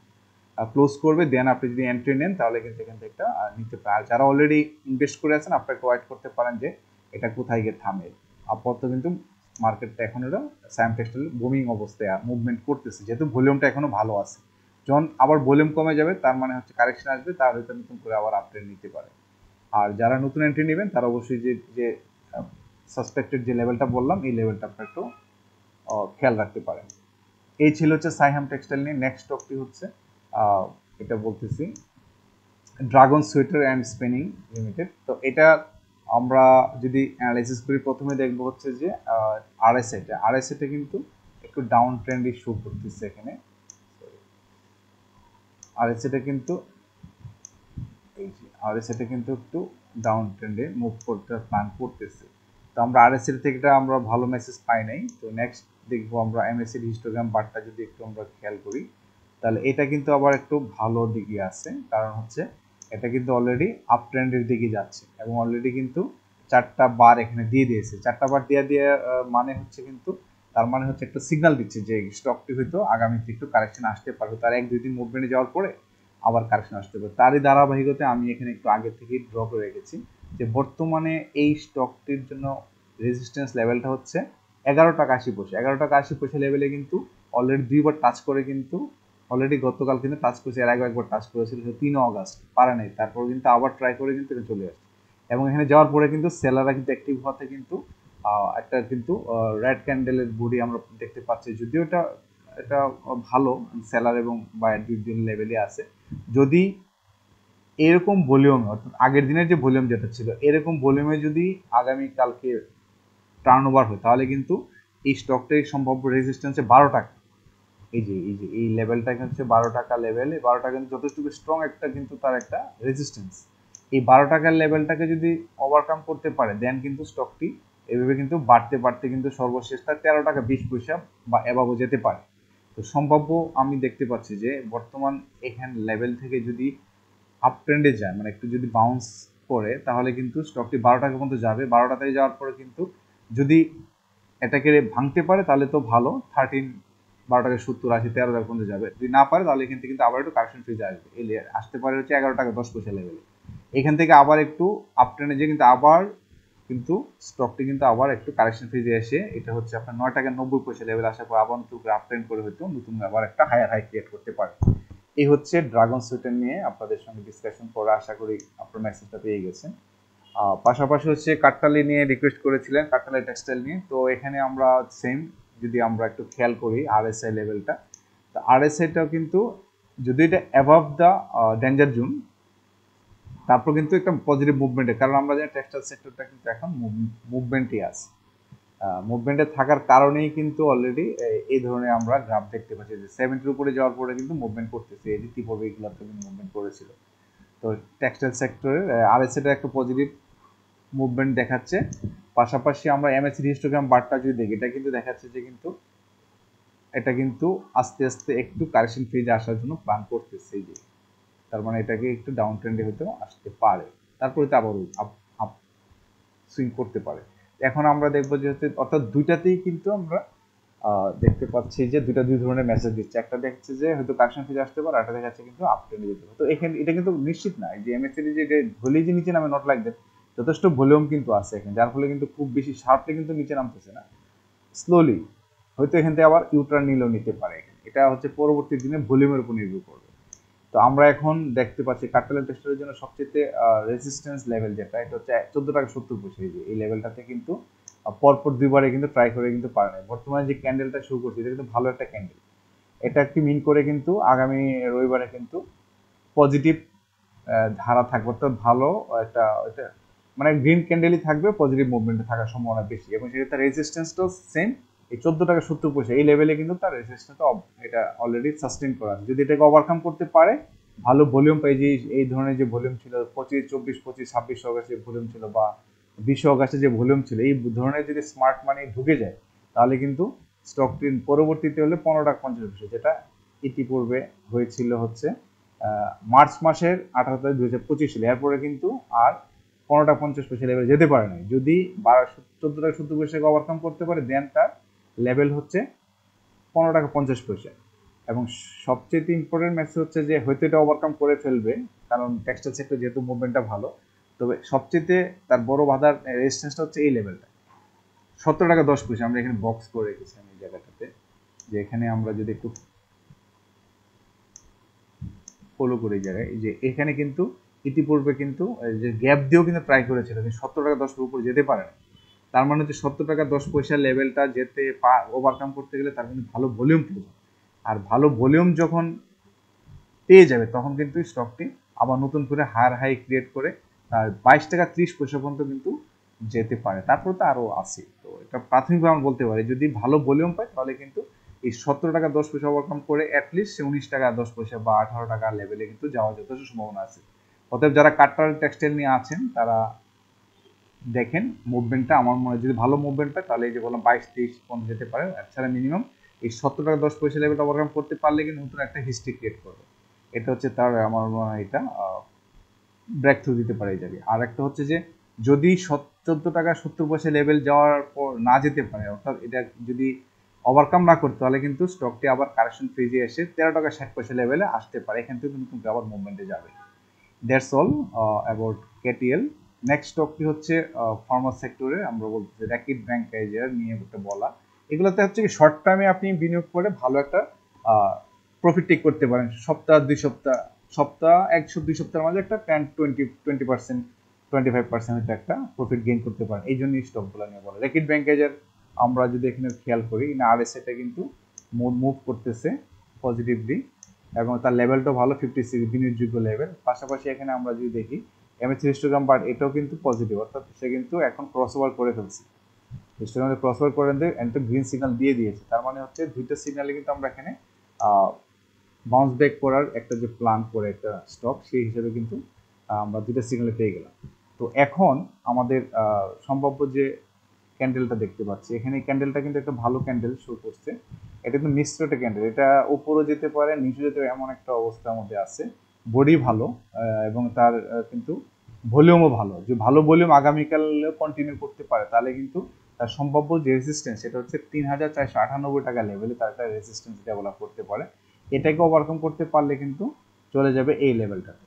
ক্লোজ করবে দেন আপনি যদি এন্ট্রি নেন তাহলে কিন্তু এখান থেকে একটা নিতে পারেন। আর যারা অলরেডি ইনভেস্ট করে আছেন আপনাকে ওয়েট করতে পারেন যে এটা কোথায় গিয়ে থামে। আপাতত কিন্তু মার্কেটটা এখন এটা সাইম টেক্সটাইল বুমিং অবস্থায় মুভমেন্ট করতেছে, যেহেতু ভলিউমটা এখনো ভালো আছে, যখন আবার ভলিউম কমে যাবে তার মানে হচ্ছে কারেকশন আসবে, তার হয়তো নতুন করে আবার আপডেট নিতে পারে। আর যারা নতুন এন্ট্রি নেবেন তারা অবশ্যই যে সাসপেক্টেড যে লেভেলটা বললাম এই লেভেলটা আপনার একটু খেয়াল রাখতে পারেন। এই ছিল হচ্ছে সাইহাম টেক্সটাইল নিয়ে। নেক্সট স্টকটি হচ্ছে এটা বলতেছি dragon sweater and spinning limited. তো এটা আমরা যদি অ্যানালাইসিস করি প্রথমে দেখবো হচ্ছে যে আরএসআইটা কিন্তু একটু ডাউন ট্রেন্ডই শো করতেছে এখানে। আরএসআইটা কিন্তু একটু ডাউন ট্রেন্ডে মুভ করতে প্ল্যান করতেছে। তো আমরা আরএসআই থেকে আমরা ভালো মেসেজ পাই নাই। তো নেক্সট দেখবো আমরা এমএসসি হিস্টোগ্রাম বারটা যদি একটু আমরা খেয়াল করি তাহলে এটা কিন্তু আবার একটু ভালো দিকে আছে, কারণ হচ্ছে এটা কিন্তু অলরেডি আপ ট্রেন্ডের দিকে যাচ্ছে এবং অলরেডি কিন্তু 4টা বার এখানে দিয়ে দিয়েছে। 4টা বার দিয়ে মানে হচ্ছে কিন্তু তার মানে হচ্ছে একটা সিগন্যাল দিচ্ছে যে স্টকটি হয়তো আগামীতে একটু কারেকশন আসতে পারবে, তার 1-2 দিন মুভমেন্টে যাওয়ার পরে আবার কারেকশন আসতে পারে। তারই ধারাবাহিকতায় আমি এখানে একটু আগে থেকেই ড্র করে রেখেছি যে বর্তমানে এই স্টকটির জন্য রেজিস্ট্যান্স লেভেলটা হচ্ছে 11 টাকা 80 পয়সা। 11 টাকা 80 পয়সা লেভেলে কিন্তু অলরেডি 2বার টাচ করে কিন্তু অলরেডি গতকাল কিন্তু টাচ করেছে, এর আগে একবার টাচ করেছিল 3 অগাস্ট, পারে নাই, তারপর কিন্তু আবার ট্রাই করে কিন্তু এটা চলে আসছে এবং এখানে যাওয়ার পরে কিন্তু সেলাররা কিন্তু অ্যাক্টিভ হওয়াতে কিন্তু একটা কিন্তু রেড ক্যান্ডেলের বডি আমরা দেখতে পাচ্ছি। যদিও এটা ভালো, সেলার এবং বায়ার দুই লেভেলে আছে। যদি এরকম ভলিউমে অর্থাৎ আগের দিনের যে ভলিউম যেটা ছিল এরকম ভলিউমে যদি আগামী কালকে টার্ন ওভার হয় তাহলে কিন্তু এই স্টকটার সম্ভাব্য রেজিস্ট্যান্সে 12 টাকা। এই লেভেলটা হচ্ছে 12 টাকা লেভেল। এই 12 টাকা কিন্তু যথেষ্ট স্ট্রং একটা কিন্তু তার একটা রেজিস্ট্যান্স। এই 12 টাকার লেভেলটাকে যদি ওভারকাম করতে পারে দেন কিন্তু স্টকটি এভাবে কিন্তু বাড়তে বাড়তে কিন্তু সর্বশেষ তার 13 টাকা 20 পয়সা বা এভাবে যেতে পারে। তো সম্ভাব্য আমি দেখতে পাচ্ছি যে বর্তমান এখান লেভেল থেকে যদি আপ ট্রেন্ডে যায় মানে একটু যদি বাউন্স করে তাহলে কিন্তু স্টকটি 12 টাকা পর্যন্ত যাবে। 12টাতে যাওয়ার পরে কিন্তু যদি এটাকে ভাঙতে পারে তাহলে তো ভালো, 12 টাকা 70 80 13 টাকা পর্যন্ত যাবে। যদি না পারে তাহলে এখান থেকে কিন্তু আবার একটু কারেকশন ফেজ আসবে, আসতে পারে হচ্ছে 11 টাকা 10 পয়সা লেভেলে। এখান থেকে আবার একটু আপ ট্রেন্ডে যে কিন্তু আবার কিন্তু স্টকটি কিন্তু আবার একটু কারেকশন ফেজে এসে এটা হচ্ছে আপনার 9 টাকা 90 পয়সা লেভেল আসার পর আবার একটু আপ ট্রেন্ড করে হয়তো নতুন আবার একটা হায়ার হাই ক্রিয়েট করতে পারে। এই হচ্ছে ড্রাগন সুইটার নিয়ে আপনাদের সঙ্গে ডিসকাশন করে আশা করি আপনার মেসেজটা পেয়ে গেছেন। পাশাপাশি হচ্ছে কাঠটালি নিয়ে রিকোয়েস্ট করেছিলেন, কাঠটালি টেক্সটাইল নিয়ে। তো এখানে আমরা সেম যদি আমরা একটু খেয়াল করি আরএসআই লেভেলটা, তো আরএসআইটাও কিন্তু যদি এটা অ্যাভাব দ্য ডেঞ্জার জোন তারপর কিন্তু একটা পজিটিভ মুভমেন্টের, কারণ আমরা জানি টেক্সটাইল সেক্টরটা কিন্তু এখন মুভমেন্টই আছে। মুভমেন্টে থাকার কারণেই কিন্তু অলরেডি এই ধরনের আমরা গ্রাফ দেখতে পাচ্ছি যে 70-এর উপরে যাওয়ার পরে কিন্তু মুভমেন্ট করতেছে, এই যে ত্রিপর্বে এগুলোতে কিন্তু মুভমেন্ট করেছিল। তো টেক্সটাইল সেক্টরের আরএসআইটা একটা পজিটিভ মুভমেন্ট দেখাচ্ছে। পাশাপাশি আমরা এমএসসি হিস্টোগ্রাম বারটা যদি দেখি এটা কিন্তু দেখাচ্ছে যে কিন্তু এটা কিন্তু আস্তে আস্তে একটু কারেকশন ফেজে আসার জন্য প্ল্যান করতেছে, এই যে তার মানে এটাকে একটু ডাউন ট্রেন্ডে হয়তো আসতে পারে, তারপরে তো আবার আপ সুইং করতে পারে। এখন আমরা দেখবো যে হচ্ছে অর্থাৎ দুইটাতেই কিন্তু আমরা দেখতে পাচ্ছি যে দুই ধরনের মেসেজ দিচ্ছে। একটা দেখছে যে হয়তো কারেকশন ফেজে আসতে পারে, একটা দেখাচ্ছে কিন্তু আপ ট্রেন্ডে যেতে পারে। তো এখানে এটা কিন্তু নিশ্চিত না যে এমএসসি যে ধরলেই যে নিচে নামে নট লাইক দ্যাট, যথেষ্ট ভলিউম কিন্তু আছে এখানে, যার ফলে কিন্তু খুব বেশি শার্পলি কিন্তু নিচে নামতেছে না, স্লোলি হয়তো এখান থেকে আবার ইউটার্ন নিলেও নিতে পারে। এটা হচ্ছে পরবর্তী দিনে ভলিউমের উপর নির্ভর করবে। তো আমরা এখন দেখতে পাচ্ছি কার্টেল টেস্টের জন্য সবচেয়ে রেজিস্ট্যান্স লেভেল যেটা এটা হচ্ছে 14 টাকা 70 পয়সা। এই লেভেলটাতে কিন্তু পরপর দুইবারে কিন্তু ট্রাই করে কিন্তু পারে না। বর্তমানে যে ক্যান্ডেলটা শো করছে এটা কিন্তু ভালো একটা ক্যান্ডেল, এটা একটি মিন করে কিন্তু আগামী রবিবারে কিন্তু পজিটিভ ধারা থাকবে, অর্থাৎ ভালো একটা এটা মানে গ্রিন ক্যান্ডেলই থাকবে, পজিটিভ মুভমেন্টে থাকার সম্ভাবনা বেশি এবং সেটা তার রেজিস্ট্যান্সটাও সেম এই 14 টাকা 70 পয়সা এই লেভেলে কিন্তু তার রেজিস্ট্যান্সটা এটা অলরেডি সাস্টেন করা আছে। যদি এটাকে ওভারকাম করতে পারে ভালো ভলিউম পাই, যে এই ধরনের যে ভলিউম ছিল 25 24 25 26 অগাস্টে ভলিউম ছিল বা 20 অগাস্টে যে ভলিউম ছিল, এই ধরনের যদি স্মার্ট মানি ঢুকে যায় তাহলে কিন্তু স্টকটি পরবর্তীতে হলে 15 টাকা 50 পয়সা, যেটা ইতিপূর্বে হয়েছিল হচ্ছে মার্চ মাসের 18 তারিখ 2025 সালে। এরপরে কিন্তু আর 15 টাকা 50 পয়সা লেভেল যেতে পারে নাই। যদি 14 টাকা 70 পয়সাকে ওভারকাম করতে পারে দেন তার লেভেল হচ্ছে 15 টাকা 50 পয়সা। এবং সবচেয়ে ইম্পর্টেন্ট মেসেজ হচ্ছে যে হয়তো এটা ওভারকাম করে ফেলবে, কারণ টেক্সটাইল সেক্টর যেহেতু মুভমেন্টটা ভালো। তবে সবচেয়ে তার বড় বাধার রেজিস্ট্যান্সটা হচ্ছে এই লেভেলটা 17 টাকা 10 পয়সা। আমরা এখানে বক্স করে রেখেছিলাম এই জায়গাটাতে, যে এখানে আমরা যদি একটু ফলো করি জায়গায়, এই যে এখানে কিন্তু ইতিপূর্বে কিন্তু যে গ্যাপ দিয়েও কিন্তু ট্রাই করেছিল, কিন্তু 70 টাকা 10 উপর যেতে পারে না। তার মানে হচ্ছে 70 টাকা 10 পয়সা লেভেলটা যেতে ওভারকাম করতে গেলে তার কিন্তু ভালো ভলিউম প্রয়োজন। আর ভালো ভলিউম যখন পেয়ে যাবে তখন কিন্তু স্টকটি আবার নতুন করে হায়ার হাই ক্রিয়েট করে 22 টাকা 30 পয়সা পর্যন্ত কিন্তু যেতে পারে। তারপর তো আরও আছে, তো এটা প্রাথমিকভাবে আমরা বলতে পারি যদি ভালো ভলিউম পায় তাহলে কিন্তু এই 70 টাকা 10 পয়সা ওভারকাম করে অ্যাটলিস্ট সে 19 টাকা 10 পয়সা বা 18 টাকা লেভেলে কিন্তু যাওয়ার যথেষ্ট সম্ভাবনা আছে। অতএব যারা কাটার টেক্সটাইল নিয়ে আছেন তারা দেখেন মুভমেন্টটা, আমার মনে হয় যদি ভালো মুভমেন্ট পায় তাহলে এই যে বললাম 22-23 পর্যন্ত যেতে পারে। এছাড়া মিনিমাম এই 70 টাকা 10 পয়সা লেভেলটা ওভারকাম করতে পারলে কিন্তু নতুন একটা হিস্ট্রি ক্রিয়েট করবে। এটা হচ্ছে তার, আমার মনে হয় এটা ব্রেক থ্রু দিতে পারে যাবে। আর একটা হচ্ছে যে যদি 14 টাকা 70 পয়সা লেভেল যাওয়ার পর না যেতে পারে, অর্থাৎ এটা যদি ওভারকাম না করতে তাহলে কিন্তু স্টকটি আবার কারেকশন ফেজে এসে 13 টাকা 60 পয়সা লেভেলে আসতে পারে, এখান থেকে নতুন আবার মুভমেন্টে যাবে। That's all about KTL. Next স্টকটি হচ্ছে ফার্মা সেক্টরে আমরা বলতে র্যাকিট ব্যাংকাইজার নিয়ে একটা বলা। এগুলোতে হচ্ছে কি শর্ট টার্মে আপনি বিনিয়োগ করে ভালো একটা প্রফিট টেক করতে পারেন, সপ্তাহ 2 সপ্তাহ, সপ্তাহ 1 2 সপ্তাহের মাঝে একটা 10-20% 25% হচ্ছে একটা প্রফিট গেইন করতে পারেন। এই জন্য স্টকগুলো নিয়ে বলা। র্যাকিট ব্যাংকাইজার আমরা যদি এখানে খেয়াল করি না, আরএসআইটা কিন্তু মুভ করতেছে পজিটিভলি এবং তার লেভেলটাও ভালো 56 বিনিয়োগযোগ্য লেভেল। পাশাপাশি এখানে আমরা যদি দেখি এমএসসি হিস্টোগ্রাম বাট এটাও কিন্তু পজিটিভ, অর্থাৎ সে কিন্তু এখন ক্রসওভার করে ফেলছে, হিস্টোগ্রামে ক্রসওভার করে একটা গ্রিন সিগন্যাল দিয়ে দিয়েছে। তার মানে হচ্ছে দুইটা সিগন্যালে কিন্তু আমরা এখানে বাউন্স ব্যাক করার একটা যে প্ল্যান করে একটা স্টক, সেই হিসেবে কিন্তু আমরা দুইটা সিগন্যালে পেয়ে গেলাম। তো এখন আমাদের সম্ভাব্য যে ক্যান্ডেলটা দেখতে পাচ্ছি এখানে, এই ক্যান্ডেলটা কিন্তু একটা ভালো ক্যান্ডেল শো করছে। এটা কিন্তু মিশ্র একটা ক্যান্ডেল, এটা উপরে যেতে পারে নিচে যেতে পারে এমন একটা অবস্থার মধ্যে আছে। বডি ভালো এবং তার কিন্তু ভলিউমও ভালো, যে ভালো ভলিউম আগামীকাল কন্টিনিউ করতে পারে তাহলে কিন্তু তার সম্ভাব্য যে রেজিস্ট্যান্স সেটা হচ্ছে 3498 টাকা লেভেলে তার একটা রেজিস্ট্যান্স ডেভেলপ করতে পারে। এটাকে ওভারকাম করতে পারলে কিন্তু চলে যাবে এই লেভেলটাতে,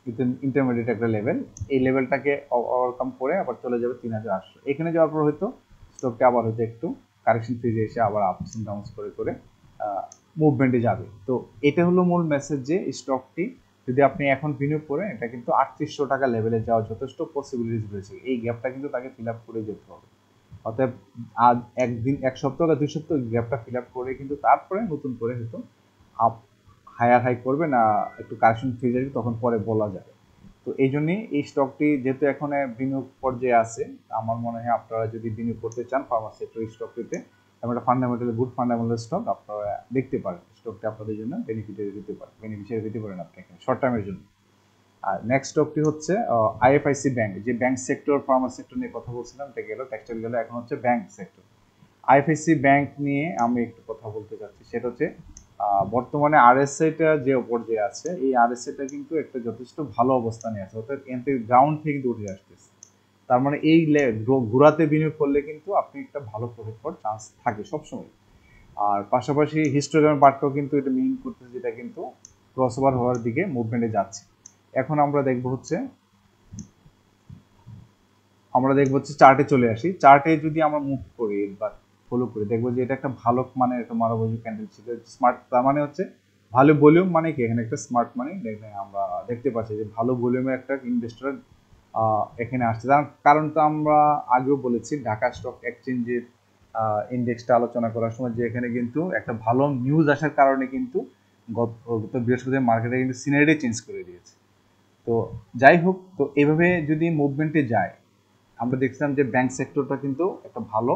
কিন্তু ইন্টারমিডিয়েট একটা লেভেল, এই লেভেলটাকে ওভারকাম করে আবার চলে যাবে 3800। এখানে যাওয়ার পর হয়তো স্টকটা আবার হয়তো একটু কারেকশন ফেজে এসে আবার আপস এন্ড ডাউনস করে করে মুভমেন্টে যাবে। তো এটা হলো মূল মেসেজ যে স্টকটি যদি আপনি এখন বিনিয়োগ করেন এটা কিন্তু 3800 টাকা লেভেলে যাওয়ার যথেষ্ট পসিবিলিটিস রয়েছে। এই গ্যাপটা কিন্তু তাকে ফিল আপ করে যেতে হবে। অতএব আজ একদিন 1 সপ্তাহ বা 2 সপ্তাহ গ্যাপটা ফিল আপ করে কিন্তু তারপরে নতুন করে হয়তো আপ হায়ার হাই করবে না একটু কারেকশন ফেজ আসবে, তখন পরে বলা যাবে। তো এই জন্যই এই স্টকটি যেহেতু এখন বিনিয়োগ পর্যায়ে আছে, আমার মনে হয় আপনারা যদি বিনিয়োগ করতে চান ফার্মা সেক্টর স্টকটিতে, এবং একটা ফান্ডামেন্টাল গুড ফান্ডামেন্টাল স্টক আপনারা দেখতে পারেন, স্টকটি আপনাদের জন্য বেনিফিশিয়ারি দিতে পারেন আপনি এখানে শর্ট টার্মের জন্য। আর নেক্সট স্টকটি হচ্ছে আইএফআইসি ব্যাংক, যে ব্যাংক সেক্টর ফার্মা সেক্টর নিয়ে কথা বলছিলাম, এটা গেল টেক্সটাইল গেল, এখন হচ্ছে ব্যাংক সেক্টর। আইএফআইসি ব্যাংক নিয়ে আমি একটু কথা বলতে চাচ্ছি, সেটা হচ্ছে বর্তমানে আরএসআইটা যে পর্যায়ে আছে, এই আরএসআইটা কিন্তু একটা যথেষ্ট ভালো অবস্থানে আছে, অর্থাৎ এন থেকে গ্রাউন্ড থেকে কিন্তু উঠে আসতেছে। তার মানে এই ঘোরাতে বিনিয়োগ করলে কিন্তু আপনি একটা ভালো প্রফিট পাওয়ার চান্স থাকে সবসময়। আর পাশাপাশি হিস্টোগ্রামের পার্টটাও কিন্তু এটা মিন করতেছে, যেটা কিন্তু ক্রসওভার হওয়ার দিকে মুভমেন্টে যাচ্ছে। এখন আমরা দেখবো হচ্ছে চার্টে চলে আসি। চার্টে যদি আমরা মুভ করি বা ফলো করি দেখবো যে এটা একটা ভালো মানের একটা মারুবাজু ক্যান্ডেল ছিল, স্মার্ট। তার মানে হচ্ছে ভালো ভলিউম, মানে কি এখানে একটা স্মার্ট মানি আমরা দেখতে পাচ্ছি যে ভালো ভলিউমের একটা ইনভেস্টর এখানে আসছে। তার কারণ তো আমরা আগেও বলেছি ঢাকা স্টক এক্সচেঞ্জের ইন্ডেক্সটা আলোচনা করার সময় যে এখানে কিন্তু একটা ভালো নিউজ আসার কারণে কিন্তু গত বৃহস্পতিবার মার্কেটে কিন্তু সিনারিটি চেঞ্জ করে দিয়েছে। তো যাই হোক, তো এইভাবে যদি মুভমেন্টে যায়, আমরা দেখছিলাম যে ব্যাংক সেক্টরটা কিন্তু একটা ভালো,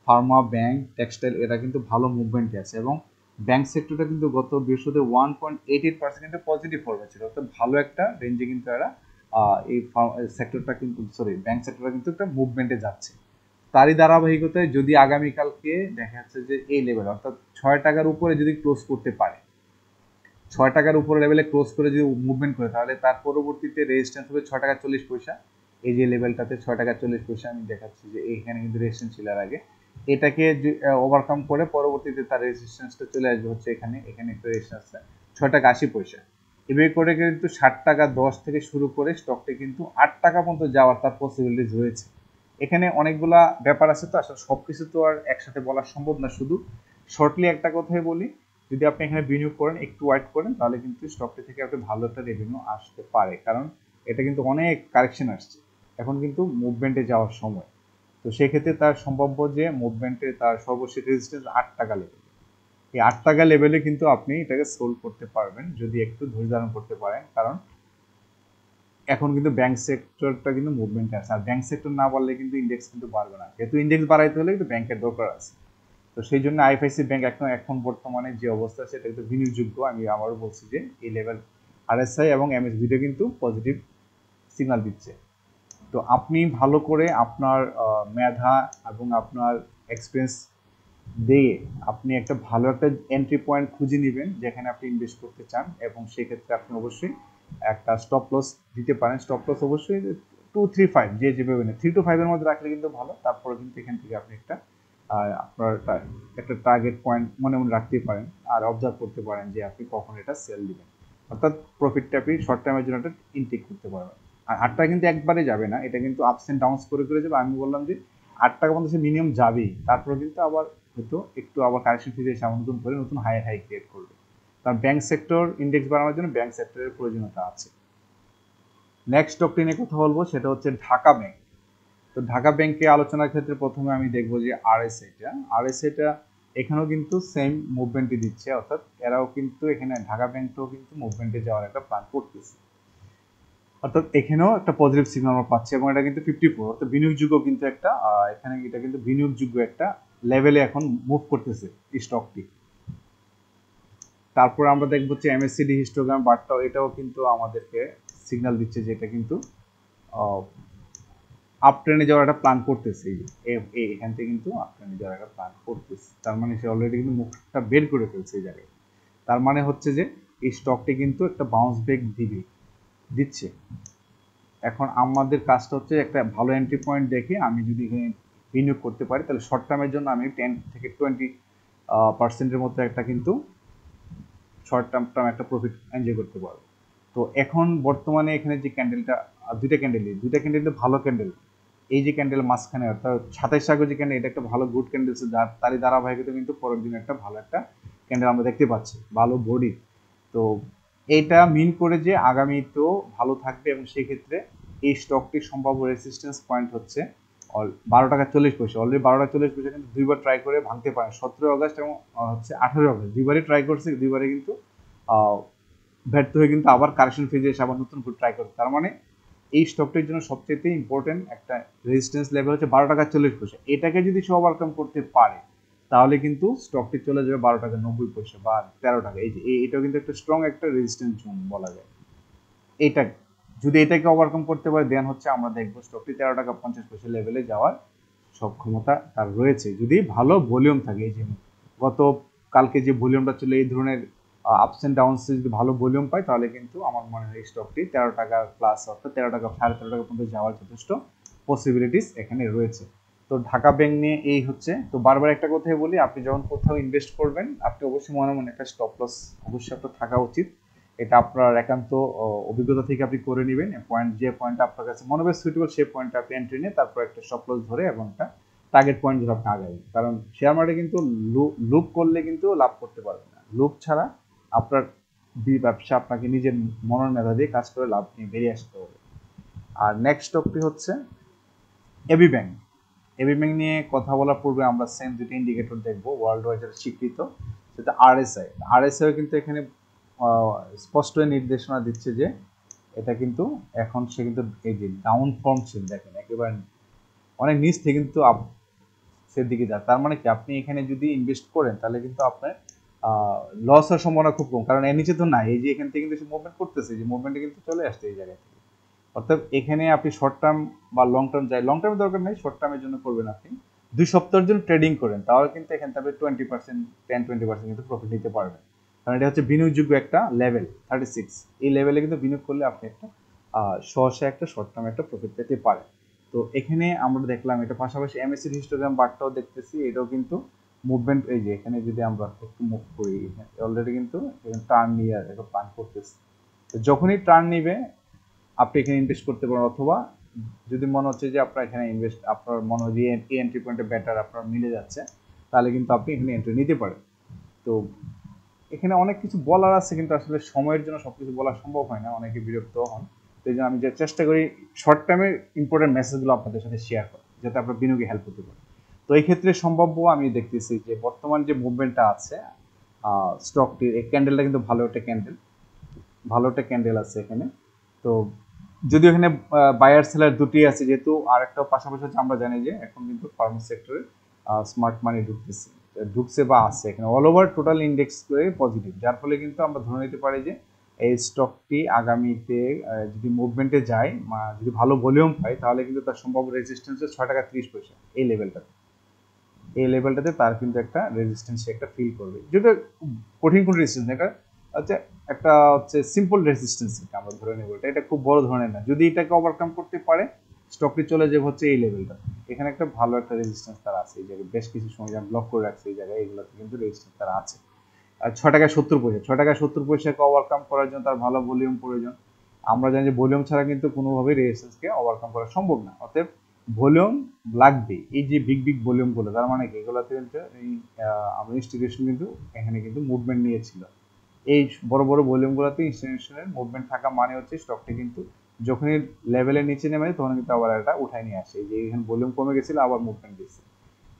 ফার্মা ব্যাংক টেক্সটাইল এরা কিন্তু ভালো মুভমেন্টে আছে, এবং ব্যাংক সেক্টরটা কিন্তু গত বৃহস্পতিবার 1.88% কিন্তু পজিটিভ ফরওয়ার্ড ছিল, অর্থাৎ ভালো একটা রেঞ্জে কিন্তু এরা এই সেক্টরটা কিন্তু ব্যাংক সেক্টরটা কিন্তু একটা মুভমেন্টে যাচ্ছে। তারই ধারাবাহিকতায় যদি আগামীকালকে দেখা যাচ্ছে যে এই লেভেল অর্থাৎ 6 টাকার উপরে যদি ক্লোজ করতে পারে, 6 টাকার উপরে লেভেলে ক্লোজ করে যদি মুভমেন্ট করে, তাহলে তার পরবর্তীতে রেজিস্ট্যান্স হবে 6 টাকা 40 পয়সা। এই যে লেভেলটাতে 6 টাকা 40 পয়সা আমি দেখাচ্ছি যে এইখানে কিন্তু রেজিস্ট্যান্স ছিল এর আগে, এটাকে ওভারকাম করে পরবর্তীতে তার রেজিস্ট্যান্সটা চলে আসবে হচ্ছে এখানে একটা রেজিস্ট্যান্স আছে 6 টাকা 80 পয়সা। এভাবে করে কিন্তু 60 টাকা 10 থেকে শুরু করে স্টকটি কিন্তু 8 টাকা পর্যন্ত যাওয়ার তার পসিবিলিটিস রয়েছে। এখানে অনেকগুলা ব্যাপার আছে, তো আসলে সবকিছু তো আর একসাথে বলা সম্ভব না। শুধু শর্টলি একটা কথাই বলি যদি আপনি এখানে বিনিয়োগ করেন, একটু ওয়েট করেন, তাহলে কিন্তু স্টকটি থেকে আপনি ভালো একটা রেভিনিউ আসতে পারে, কারণ এটা কিন্তু অনেক কারেকশন আসছে, এখন কিন্তু মুভমেন্টে যাওয়ার সময়। তো সেক্ষেত্রে তার সম্ভাব্য যে মুভমেন্টে তার সর্বশেষ রেজিস্ট্যান্স 8 টাকা লেভেল, এই 8 টাকা লেভেলে কিন্তু আপনি এটাকে সোল্ড করতে পারবেন যদি একটু ধৈর্য ধারণ করতে পারেন, কারণ এখন কিন্তু ব্যাংক সেক্টরটা কিন্তু মুভমেন্টে আছে, আর ব্যাংক সেক্টর না বাড়লে কিন্তু ইন্ডেক্স কিন্তু বাড়বে না, যেহেতু ইন্ডেক্স বাড়াইতে হলে কিন্তু ব্যাংকের দরকার আছে। তো সেই জন্য আইএফআইসি ব্যাংক এখন বর্তমানে যে অবস্থা সেটা কিন্তু বিনিয়োগযোগ্য। আমি আবারও বলছি যে এই লেভেল আরএসআই এবং এমএসবিটা কিন্তু পজিটিভ সিগন্যাল দিচ্ছে। তো আপনি ভালো করে আপনার মেধা এবং আপনার এক্সপিরিয়েন্স দিয়ে আপনি একটা ভালো একটা এন্ট্রি পয়েন্ট খুঁজে নেবেন যেখানে আপনি ইনভেস্ট করতে চান, এবং সেক্ষেত্রে আপনি অবশ্যই একটা স্টপ লস দিতে পারেন। স্টপ লস অবশ্যই 2-3-5 যে যেভাবে নেই, 3-5 এর মধ্যে রাখলে কিন্তু ভালো। তারপরে কিন্তু এখান থেকে আপনি একটা আপনার একটা টার্গেট পয়েন্ট মনে মনে রাখতে পারেন, আর অবজার্ভ করতে পারেন যে আপনি কখন এটা সেল দিবেন, অর্থাৎ প্রফিটটা আপনি শর্ট টাইমের জন্য একটা ইনটেক করতে পারবেন। আর 8 টাকা কিন্তু একবারে যাবে না, এটা কিন্তু আপস এন্ড ডাউনস করে করে যাবে। আমি বললাম যে 8 টাকা পর্যন্ত সে মিনিমাম যাবেই, তারপরে কিন্তু আবার হয়তো একটু আবার কারেকশন ফিরে এসে আবার নতুন করে নতুন হাই হাই ক্রিয়েট করবে, কারণ ব্যাংক সেক্টর ইন্ডেক্স বাড়ানোর জন্য ব্যাংক সেক্টরের প্রয়োজনীয়তা আছে। নেক্সট স্টকটি নিয়ে কথা বলবো, সেটা হচ্ছে ঢাকা ব্যাংক। তো ঢাকা ব্যাংকে আলোচনার ক্ষেত্রে প্রথমে আমি দেখবো যে আরএসআইটা এখানেও কিন্তু সেম মুভমেন্টই দিচ্ছে, অর্থাৎ এরাও কিন্তু এখানে ঢাকা ব্যাংকটাও কিন্তু মুভমেন্টে যাওয়ার একটা প্ল্যান করতেছে, অর্থাৎ এখানেও একটা পজিটিভ সিগন্যাল আমরা পাচ্ছি, এবং এটা কিন্তু 54, অর্থাৎ বিনিয়োগযোগ্য কিন্তু একটা এখানে এটা কিন্তু বিনিয়োগযোগ্য একটা লেভেলে এখন মুভ করতেছে স্টকটি। তারপর আমরা দেখবো যে এমএসসিডি হিস্টোগ্রাম বারটাও, এটাও কিন্তু আমাদেরকে সিগন্যাল দিচ্ছে যে এটা কিন্তু আপ ট্রেনে যাওয়ার একটা প্ল্যান করতেছে, এখান থেকে কিন্তু আপ ট্রেনে যাওয়ার একটা প্ল্যান করতেছে, তার মানে সে অলরেডি কিন্তু মুখটা বের করে ফেলছে এই জায়গায়। তার মানে হচ্ছে যে এই স্টকটি কিন্তু একটা বাউন্স ব্যাক দিচ্ছে। এখন আমাদের কাজটা হচ্ছে একটা ভালো এন্ট্রি পয়েন্ট দেখে আমি যদি এখানে বিনিয়োগ করতে পারি, তাহলে শর্ট টার্মের জন্য আমি 10-20% মতো একটা কিন্তু শর্ট টার্ম একটা প্রফিট এনজয় করতে পারবো। তো এখন বর্তমানে এখানে যে ক্যান্ডেলটা, দুইটা ক্যান্ডেল ভালো ক্যান্ডেল, এই যে ক্যান্ডেল মাঝখানে অর্থাৎ 27 যে ক্যান্ডেল, এটা একটা ভালো গুড ক্যান্ডেল, তারই ধারাবাহিকতা কিন্তু পরের দিন একটা ভালো একটা ক্যান্ডেল আমরা দেখতে পাচ্ছি, ভালো বডি। তো এইটা মিন করে যে আগামী তো ভালো থাকবে, এবং সেই ক্ষেত্রে এই স্টকটির সম্ভাব্য রেসিস্ট্যান্স পয়েন্ট হচ্ছে 12 টাকা 40 পয়সা। অলরেডি 12 টাকা 40 পয়সা কিন্তু দুইবার ট্রাই করে ভাঙতে পারেন, 17 আগস্ট এবং হচ্ছে 18 আগস্ট, দুইবারই ট্রাই করছে, দুইবারে কিন্তু ব্যর্থ হয়ে কিন্তু আবার কারেকশন ফেজে এসে আবার নতুন করে ট্রাই করছে। তার মানে এই স্টকটির জন্য সবচেয়ে ইম্পর্টেন্ট একটা রেজিস্ট্যান্স লেভেল হচ্ছে 12 টাকা 40 পয়সা। এটাকে যদি সে ওভারকাম করতে পারে, তাহলে কিন্তু স্টকটি চলে যাবে 12 টাকা 90 পয়সা বা 13 টাকা। এই যে এটাও কিন্তু একটা স্ট্রং একটা রেজিস্ট্যান্স জোন বলা যায়। এটা যদি এটাকে ওভারকাম করতে পারে, দেন হচ্ছে আমরা দেখবো স্টকটি 13 টাকা 50 পয়সা লেভেলে যাওয়ার সক্ষমতা তার রয়েছে, যদি ভালো ভলিউম থাকে। এই যে গত কালকে যে ভলিউমটা ছিল, এই ধরনের আপস এন্ড ডাউনস যদি ভালো ভলিউম পায়, তাহলে কিন্তু আমার মনে হয় স্টকটি 13 টাকা প্লাস, অর্থাৎ 13 টাকা 13.5 টাকা পর্যন্ত যাওয়ার যথেষ্ট পসিবিলিটিস এখানে রয়েছে। তো ঢাকা ব্যাংক নিয়ে এই হচ্ছে। তো বারবার একটা কথাই বলি, আপনি যখন কোথাও ইনভেস্ট করবেন, আপনি অবশ্যই মনে মনে একটা স্টপ লস অবশ্যই আপনার থাকা উচিত। এটা আপনার একান্ত অভিজ্ঞতা থেকে আপনি করে নেবেন। যে পয়েন্টটা আপনার কাছে মনে হবে সুইটেবল, সেই পয়েন্টটা আপনি এন্ট্রি নিয়ে তারপর একটা স্টপ লস ধরে এবং একটা টার্গেট পয়েন্ট ধরে আপনি আগাবেন। কারণ শেয়ার মার্কেটে কিন্তু লুপ করলে কিন্তু লাভ করতে পারবেন না, লুপ ছাড়া আপনার ব্যবসা আপনাকে নিজের মনের মেধা দিয়ে কাজ করে লাভ নিয়ে বেরিয়ে আসতে হবে। আর নেক্সট স্টকটি হচ্ছে এবি ব্যাংক। এবি ব্যাংক নিয়ে কথা বলার পূর্বে আমরা সেম দুটো ইন্ডিকেটর দেখবো, ওয়ার্ল্ড ওয়াইড স্বীকৃত, সেটা আরএসআই কিন্তু এখানে স্পষ্ট নির্দেশনা দিচ্ছে যে এটা কিন্তু এখন সে কিন্তু এই যে ডাউন ফর্ম ছিল, দেখেন একেবারে অনেক নিচ থেকে কিন্তু আপসের দিকে যায়। তার মানে কি, আপনি এখানে যদি ইনভেস্ট করেন তাহলে কিন্তু আপনার লস হওয়ার সম্ভাবনা খুব কম, কারণ এর নিচে তো নাই, এই যে এখান থেকে কিন্তু মুভমেন্ট করতেছে, যে মুভমেন্টে কিন্তু চলে আসছে এই জায়গায় থেকে। অর্থাৎ এখানে আপনি শর্ট টার্ম বা লং টার্ম যাই, লং টার্মের দরকার নেই, শর্ট টার্মের জন্য করবেন আপনি 2 সপ্তাহের জন্য ট্রেডিং করেন, তাহলে কিন্তু এখান থেকে 20%, 10-20% কিন্তু প্রফিট নিতে পারবেন। কারণ এটা হচ্ছে বিনিয়োগযোগ্য একটা লেভেল 36, এই লেভেলে কিন্তু বিনিয়োগ করলে আপনি একটা সহসা একটা শর্ট টার্মে একটা প্রফিট পেতে পারেন। তো এখানে আমরা দেখলাম এটা, পাশাপাশি এমএসসি হিস্টোগ্রাম বারটাও দেখতেছি, এটাও কিন্তু মুভমেন্ট, এই যে এখানে যদি আমরা একটু মুভ করি, অলরেডি কিন্তু টার্ন নিয়ে একটা প্ল্যান করতেছি। তো যখনই টার্ন নিবে আপনি এখানে ইনভেস্ট করতে পারেন, অথবা যদি মনে হচ্ছে যে আপনার এখানে ইনভেস্ট, আপনার মনে হয় যে এই এন্ট্রি পয়েন্টে বেটার আপনার মিলে যাচ্ছে, তাহলে কিন্তু আপনি এখানে এন্ট্রি নিতে পারেন। তো এখানে অনেক কিছু বলার আছে, কিন্তু আসলে সময়ের জন্য সবকিছু বলা সম্ভব হয় না, অনেকে বিরক্ত হন। তো এই জন্য আমি যে চেষ্টা করি শর্ট টাইমে ইম্পর্টেন্ট মেসেজগুলো আপনাদের সাথে শেয়ার করা, যাতে আপনার বিনিয়োগে হেল্প হতে পারে। তো এই ক্ষেত্রে সম্ভাব্য আমি দেখতেছি যে বর্তমান যে মুভমেন্টটা আছে স্টকটির, এই ক্যান্ডেলটা কিন্তু ভালো একটা ক্যান্ডেল আছে এখানে। তো যদি এখানে বায়ার সেলার দুটি আছে, যেহেতু আর একটা পাশাপাশি হচ্ছে, আমরা জানি যে এখন কিন্তু ফার্মা সেক্টরে স্মার্ট মানি ঢুকছে বা আছে এখানে, অল ওভার টোটাল ইন্ডেক্স করে পজিটিভ, যার ফলে কিন্তু আমরা ধরে নিতে পারি যে এই স্টকটি আগামীতে যদি মুভমেন্টে যায়, যদি ভালো ভলিউম পায়, তাহলে কিন্তু তার সম্ভাব্য রেজিস্ট্যান্স হচ্ছে 6 টাকা 30 পয়সা। এই লেভেলটাতে তার কিন্তু একটা রেজিস্ট্যান্স একটা ফিল করবে, যেটা কঠিন কোনো রেজিস্ট্যান্স, এটা হচ্ছে একটা হচ্ছে সিম্পল রেজিস্ট্যান্স, আমরা ধরে নেব এটা খুব বড় ধরনের না। যদি এটাকে ওভারকাম করতে পারে, স্টকটি চলে যাবে হচ্ছে এই লেভেলটা। এখানে একটা ভালো একটা রেজিস্ট্যান্স তার আছে, এই জায়গায় বেশ কিছু সময় ব্লক করে রাখছে, এই জায়গায় এগুলোতে কিন্তু রেজিস্ট্যান্স তার আছে। আর 6 টাকা 70 পয়সা, 6 টাকা 70 পয়সাকে ওভারকাম করার জন্য তার ভালো ভলিউম প্রয়োজন। আমরা জানি যে ভলিউম ছাড়া কিন্তু কোনোভাবেই রেজিস্ট্যান্সকে ওভারকাম করা সম্ভব না, অতএব ভলিউম লাগবে। এই যে বিগ ভলিউম গুলো, তার মানে কি এগুলোতে কিন্তু এই আমরা ইনস্টিটিউশন কিন্তু এখানে কিন্তু মুভমেন্ট নিয়েছিল। এই বড় ভলিউম গুলোতে ইনস্টিটিউশনের মুভমেন্ট থাকা মানে হচ্ছে স্টকটি কিন্তু যখনই লেভেলের নিচে নেমে যায়, তখন কিন্তু আবার এটা উঠায় নিয়ে আসে। যে এখানে ভলিউম কমে গেছিল, আবার মুভমেন্ট দিচ্ছে।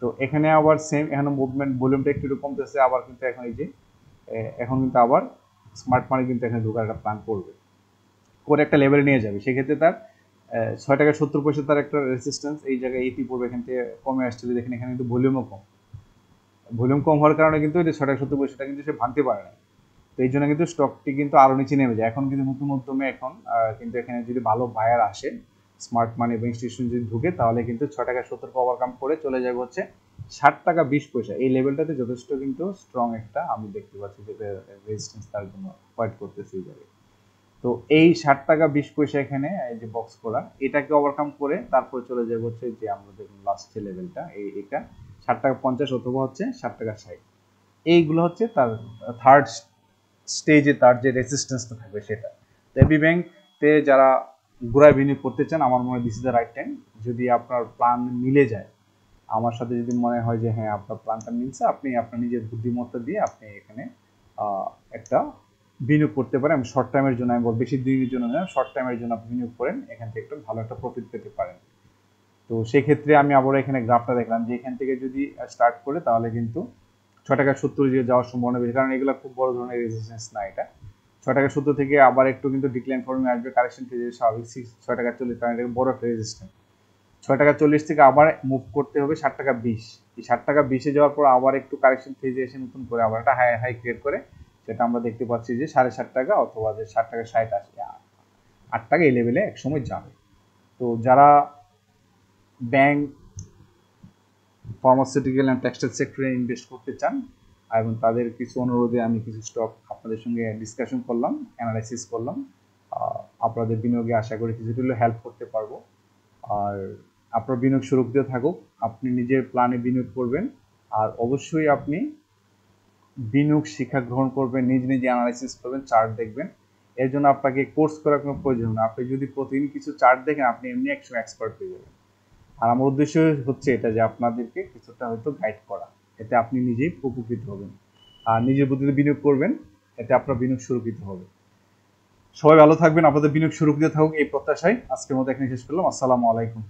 তো এখানে আবার সেম, এখানে মুভমেন্ট ভলিউমটা একটু কমতেছে, আবার কিন্তু এখন এই যে এখন কিন্তু আবার স্মার্ট মানি কিন্তু এখানে ঢোকার একটা প্ল্যান করে একটা লেভেলে নিয়ে যাবে। সেক্ষেত্রে তার 6 টাকা 70 পয়সা তার একটা রেজিস্ট্যান্স, এই জায়গায় এইটি পড়বে, এখান থেকে কমে আসছিল। দেখেন এখানে কিন্তু ভলিউম কম হওয়ার কারণে কিন্তু এই 6 টাকা 70 পয়সাটা কিন্তু সে ভাঙতে পারে না। তো এই জন্য কিন্তু স্টকটি কিন্তু আরো নিচে নেমে যায়। এখন কিন্তু নতুন উদ্যমে এখন কিন্তু এখানে যদি ভালো বায়ার আসে, স্মার্ট মানি বা ইনস্টিটিউশন যদি ঢুকে, তাহলে কিন্তু 6 টাকা 70 ওভারকাম করে চলে যাবে হচ্ছে 60 টাকা 20 পয়সা। এই লেভেলটাতে যথেষ্ট কিন্তু স্ট্রং একটা আমি দেখতে পাচ্ছি যে রেজিস্ট্যান্স তার জন্য ফাইট করতেছে এই জায়গায়। তো এই 60 টাকা 20 পয়সা এখানে এই যে বক্স করা, এটাকে ওভারকাম করে তারপরে চলে যাবে হচ্ছে যে আমরা দেখুন লাস্ট যে লেভেলটা, এটা 60 টাকা 50 অথবা হচ্ছে 60 টাকা 60। এইগুলো হচ্ছে তার থার্ড স্টেজে তার যে রেজিস্ট্যান্সটা থাকবে সেটা। তো এবি ব্যাংকে যারা ঘোড়ায় বিনিয়োগ করতে চান, আমার মনে হয় this is the right time. যদি আপনার প্ল্যান মিলে যায় আমার সাথে, যদি মনে হয় যে হ্যাঁ আপনার প্ল্যানটা মিলছে, আপনি আপনার নিজের বুদ্ধিমত্তা দিয়ে আপনি এখানে একটা বিনিয়োগ করতে পারেন। শর্ট টাইমের জন্য আমি বলবো, বেশি দিনের জন্য না, শর্ট টাইমের জন্য আপনি বিনিয়োগ করেন, এখান থেকে একটু ভালো একটা প্রফিট পেতে পারেন। তো সেক্ষেত্রে আমি আবার এখানে গ্রাফটা দেখলাম যে এখান থেকে যদি স্টার্ট করে, তাহলে কিন্তু 6 টাকা 70 যাওয়ার সম্ভাবনা বেশি, কারণ এগুলো খুব বড় ধরনের রেজিস্ট্যান্স না। এটা 6 টাকা 70 থেকে আবার একটু কিন্তু ডিক্লাইন ফর্মে আসবে, কারেকশন ফেজে স্বাভাবিক 6 টাকা 40, কারণ এটা বড় একটা রেজিস্ট্যান্স। 6 টাকা 40 থেকে আবার মুভ করতে হবে 7 টাকা 20। এই 7 টাকা 20-এ যাওয়ার পর আবার একটু কারেকশন ফেজে এসে নতুন করে আবার একটা হাই ক্রিয়েট করে, সেটা আমরা দেখতে পাচ্ছি যে 7.5 টাকা অথবা যে 7 টাকা 60 আসে 8 টাকা এই লেভেলে এক সময় যাবে। তো যারা ব্যাংক, ফার্মাসিউটিক্যাল অ্যান্ড টেক্সটাইল সেক্টরে ইনভেস্ট করতে চান, এবং তাদের কিছু অনুরোধে আমি কিছু স্টক আপনাদের সঙ্গে ডিসকাশন করলাম, অ্যানালাইসিস করলাম। আপনাদের বিনিয়োগে আশা করি কিছুটা হলেও হেল্প করতে পারবো। আর আপনার বিনিয়োগ সুরক্ষিত থাকুক, আপনি নিজের প্ল্যানে বিনিয়োগ করবেন, আর অবশ্যই আপনি বিনিয়োগ শিক্ষা গ্রহণ করবেন, নিজে অ্যানালাইসিস করবেন, চার্ট দেখবেন। এর জন্য আপনাকে কোর্স করার কোনো প্রয়োজন না, আপনি যদি প্রতিদিন কিছু চার্ট দেখেন, আপনি এমনি একসময় এক্সপার্ট হয়ে যাবেন। আর আমার উদ্দেশ্য হচ্ছে এটা, যে আপনাদেরকে কিছুটা হয়তো গাইড করা, এতে আপনি নিজেই উপকৃত হবেন। আর নিজের বুদ্ধিতে বিনিয়োগ করবেন, এতে আপনার বিনিয়োগ সুরক্ষিত হবে। সবাই ভালো থাকবেন, আপনাদের বিনিয়োগ সুরক্ষিত থাকুক এই প্রত্যাশায় আজকের মতো এখানে শেষ করলাম। আসসালামু আলাইকুম।